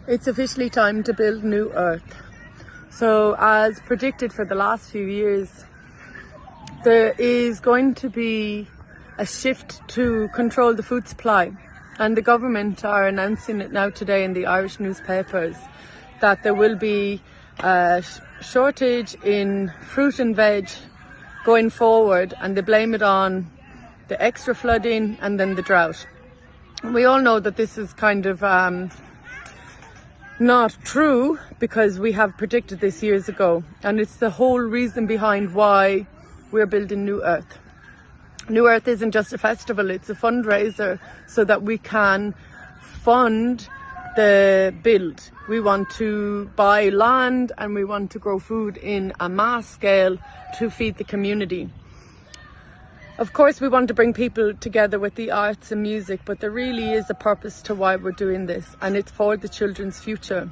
It's officially time to build New Earth. So as predicted for the last few years, there is going to be a shift to control the food supply. And the government are announcing it now today in the Irish newspapers that there will be a shortage in fruit and veg going forward, and they blame it on the extra flooding and then the drought. We all know that this is kind of not true, because we have predicted this years ago, and it's the whole reason behind why we're building New Earth. New Earth isn't just a festival, it's a fundraiser so that we can fund the build. We want to buy land and we want to grow food in a mass scale to feed the community. Of course, we want to bring people together with the arts and music, but there really is a purpose to why we're doing this, and it's for the children's future.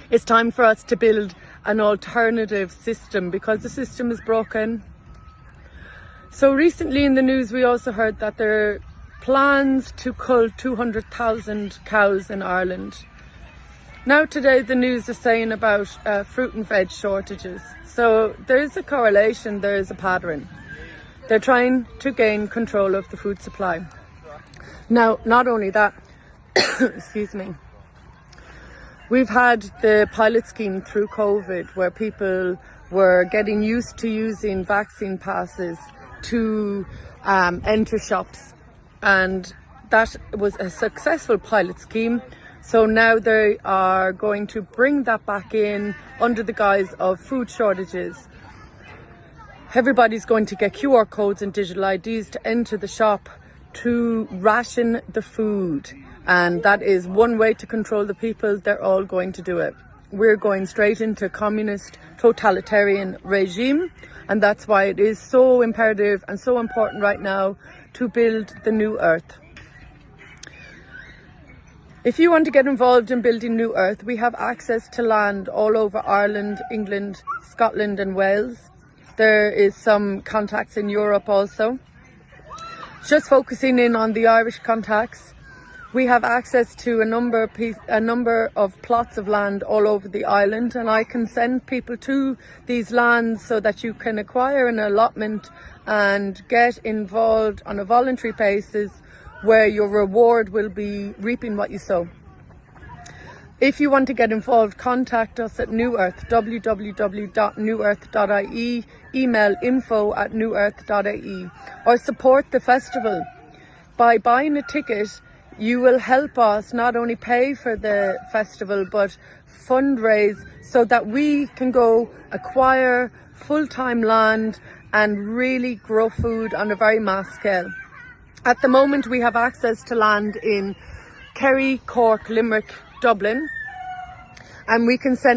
It's time for us to build an alternative system because the system is broken. So recently in the news, we also heard that there are plans to cull 200,000 cows in Ireland. Now today the news is saying about fruit and veg shortages. So there's a correlation, there's a pattern. They're trying to gain control of the food supply. Now, not only that, excuse me, we've had the pilot scheme through COVID where people were getting used to using vaccine passes to enter shops, and that was a successful pilot scheme. So now they are going to bring that back in under the guise of food shortages. Everybody's going to get QR codes and digital IDs to enter the shop to ration the food. And that is one way to control the people. They're all going to do it. We're going straight into a communist totalitarian regime. And that's why it is so imperative and so important right now to build the New Earth. If you want to get involved in building New Earth, we have access to land all over Ireland, England, Scotland and Wales. There is some contacts in Europe also. Just focusing in on the Irish contacts, we have access to a number of plots of land all over the island, and I can send people to these lands so that you can acquire an allotment and get involved on a voluntary basis where your reward will be reaping what you sow. If you want to get involved, contact us at New Earth, www.newearth.ie, email info@newearth.ie, or support the festival. By buying a ticket, you will help us not only pay for the festival, but fundraise so that we can go acquire full-time land and really grow food on a very mass scale. At the moment, we have access to land in Kerry, Cork, Limerick, Dublin, and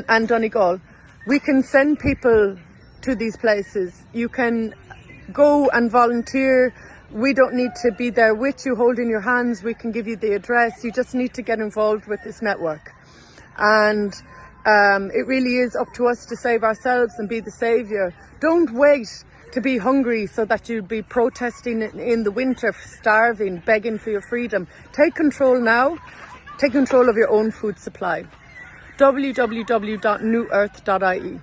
and Donegal. We can send people to these places. You can go and volunteer. We don't need to be there with you holding your hands. We can give you the address. You just need to get involved with this network. And it really is up to us to save ourselves and be the saviour. Don't wait to be hungry so that you'll be protesting in the winter, starving, begging for your freedom. Take control now. Take control of your own food supply. www.newearth.ie